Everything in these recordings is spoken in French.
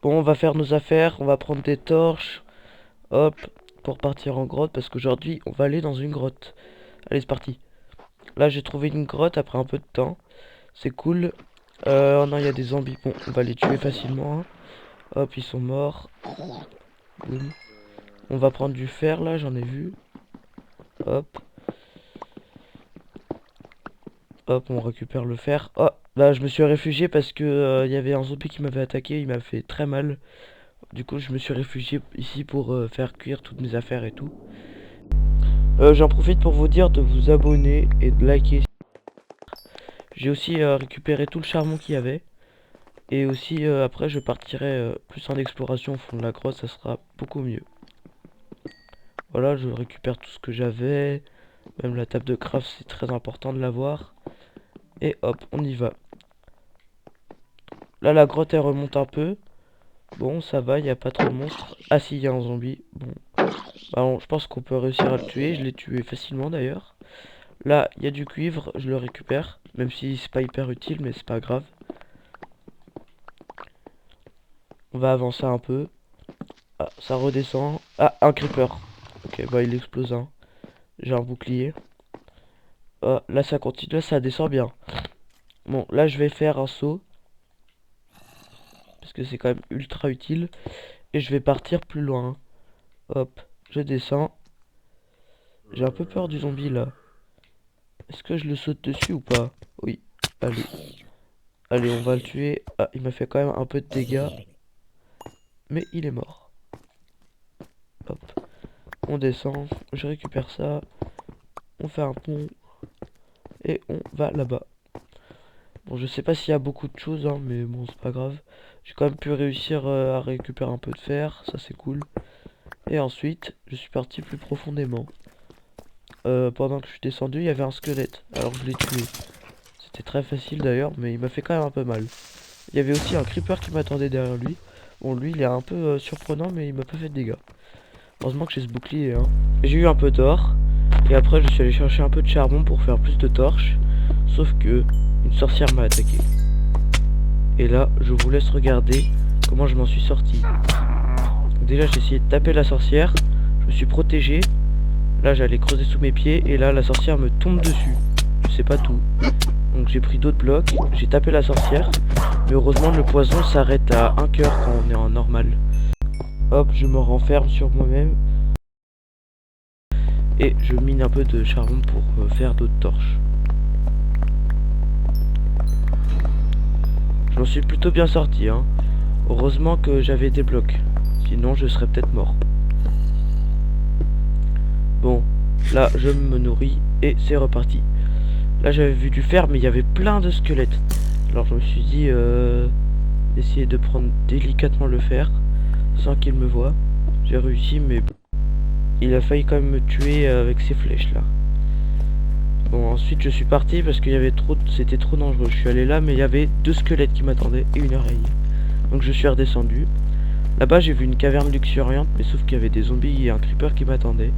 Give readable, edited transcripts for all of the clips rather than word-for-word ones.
Bon, on va faire nos affaires, on va prendre des torches, hop, pour partir en grotte, parce qu'aujourd'hui, on va aller dans une grotte. Allez, c'est parti. Là, j'ai trouvé une grotte après un peu de temps. C'est cool. Oh non, il y a des zombies. Bon, on va les tuer facilement, hein. Hop, ils sont morts. Boum. On va prendre du fer, là, j'en ai vu. Hop, hop, on récupère le fer. Oh, là, je me suis réfugié parce que il y avait un zombie qui m'avait attaqué, il m'a fait très mal. Du coup, je me suis réfugié ici pour faire cuire toutes mes affaires et tout. J'en profite pour vous dire de vous abonner et de liker. J'ai aussi récupéré tout le charbon qu'il y avait. Et aussi après je partirai plus en exploration au fond de la grotte, ça sera beaucoup mieux. Voilà, je récupère tout ce que j'avais. Même la table de craft, c'est très important de l'avoir. Et hop, on y va. Là la grotte elle remonte un peu. Bon, ça va, il n'y a pas trop de monstres. Ah si, il y a un zombie. Bon, bah, je pense qu'on peut réussir à le tuer. Je l'ai tué facilement d'ailleurs. Là, il y a du cuivre, je le récupère. Même si c'est pas hyper utile, mais c'est pas grave. On va avancer un peu. Ah, ça redescend. Ah, un creeper. Ok, bah il explose un. J'ai un bouclier. Ah, là ça continue, ça descend bien. Bon, là je vais faire un saut. Parce que c'est quand même ultra utile. Et je vais partir plus loin. Hop, je descends. J'ai un peu peur du zombie là. Est-ce que je le saute dessus ou pas? Oui, allez. Allez, on va le tuer. Ah, il m'a fait quand même un peu de dégâts. Mais il est mort. Hop, on descend. Je récupère ça. On fait un pont. Et on va là-bas. Bon, je sais pas s'il y a beaucoup de choses, hein, mais bon, c'est pas grave. J'ai quand même pu réussir à récupérer un peu de fer, ça c'est cool. Et ensuite, je suis parti plus profondément. Pendant que je suis descendu, il y avait un squelette, alors je l'ai tué. C'était très facile d'ailleurs, mais il m'a fait quand même un peu mal. Il y avait aussi un creeper qui m'attendait derrière lui. Bon, lui, il est un peu surprenant, mais il m'a pas fait de dégâts. Heureusement que j'ai ce bouclier, hein. J'ai eu un peu d'or, et après je suis allé chercher un peu de charbon pour faire plus de torches. Sauf que une sorcière m'a attaqué. Et là, je vous laisse regarder comment je m'en suis sorti. Déjà, j'ai essayé de taper la sorcière. Je me suis protégé. Là, j'allais creuser sous mes pieds. Et là, la sorcière me tombe dessus. Je sais pas tout. Donc, j'ai pris d'autres blocs. J'ai tapé la sorcière. Mais heureusement, le poison s'arrête à 1 cœur quand on est en normal. Hop, je me renferme sur moi-même. Et je mine un peu de charbon pour faire d'autres torches. Je m'en suis plutôt bien sorti, hein. Heureusement que j'avais des blocs. Sinon, je serais peut-être mort. Bon, là, je me nourris et c'est reparti. Là, j'avais vu du fer, mais il y avait plein de squelettes. Alors, je me suis dit, essayer de prendre délicatement le fer, sans qu'il me voie. J'ai réussi, mais il a failli quand même me tuer avec ses flèches, là. Bon, ensuite, je suis parti parce qu'il y avait trop... C'était trop dangereux. Je suis allé là, mais il y avait 2 squelettes qui m'attendaient et une araignée. Donc, je suis redescendu. Là-bas, j'ai vu une caverne luxuriante, mais sauf qu'il y avait des zombies et un creeper qui m'attendaient.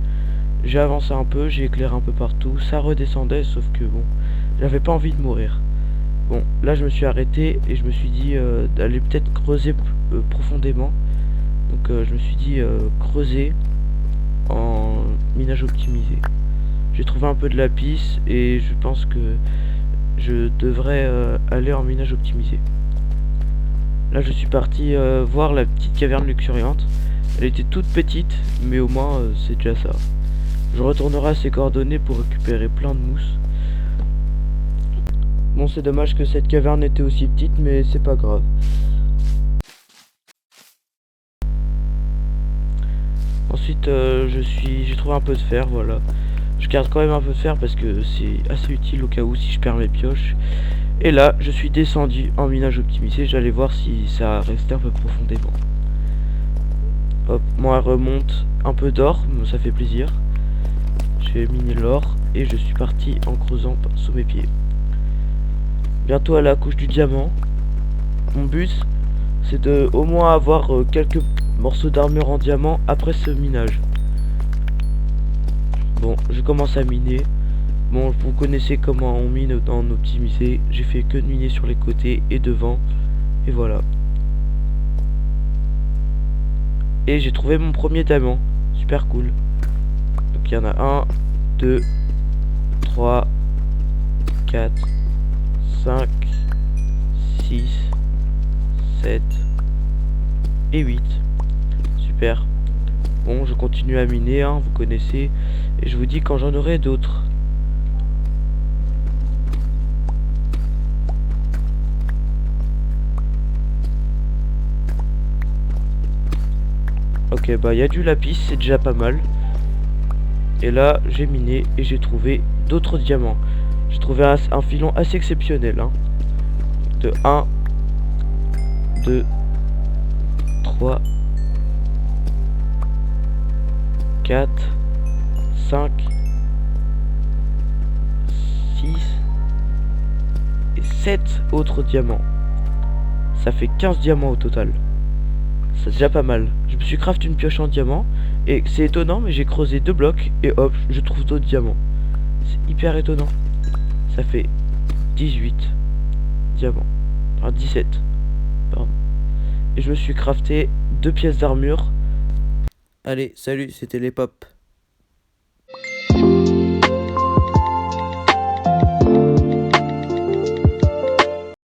J'ai avancé un peu, j'ai éclairé un peu partout, ça redescendait, sauf que bon, j'avais pas envie de mourir. Bon, là je me suis arrêté et je me suis dit d'aller peut-être creuser profondément. Donc je me suis dit creuser en minage optimisé. J'ai trouvé un peu de lapis et je pense que je devrais aller en minage optimisé. Là je suis parti voir la petite caverne luxuriante. Elle était toute petite, mais au moins c'est déjà ça. Je retournerai à ces coordonnées pour récupérer plein de mousse. Bon, c'est dommage que cette caverne était aussi petite, mais c'est pas grave. Ensuite, j'ai trouvé un peu de fer, voilà. Je garde quand même un peu de fer parce que c'est assez utile au cas où si je perds mes pioches. Et là, je suis descendu en minage optimisé. J'allais voir si ça restait un peu profondément. Hop, moi elle remonte un peu d'or, ça fait plaisir. J'ai miné l'or et je suis parti en creusant sous mes pieds. Bientôt à la couche du diamant. Mon but, c'est de au moins avoir quelques morceaux d'armure en diamant après ce minage. Bon, je commence à miner. Bon, vous connaissez comment on mine en optimisé. J'ai fait que de miner sur les côtés et devant. Et voilà. Et j'ai trouvé mon premier diamant. Super cool. Donc il y en a 1, 2, 3, 4, 5, 6, 7 et 8. Super. Bon, je continue à miner, hein, vous connaissez. Et je vous dis quand j'en aurai d'autres. Ok, bah il y a du lapis, c'est déjà pas mal. Et là, j'ai miné et j'ai trouvé d'autres diamants. J'ai trouvé un filon assez exceptionnel. Hein. De 1, 2, 3, 4, 5, 6 et 7 autres diamants. Ça fait 15 diamants au total. C'est déjà pas mal. Je me suis crafté une pioche en diamant. Et c'est étonnant, mais j'ai creusé 2 blocs. Et hop, je trouve d'autres diamants. C'est hyper étonnant. Ça fait 18 diamants. Enfin 17. Pardon. Et je me suis crafté 2 pièces d'armure. Allez, salut, c'était les pop.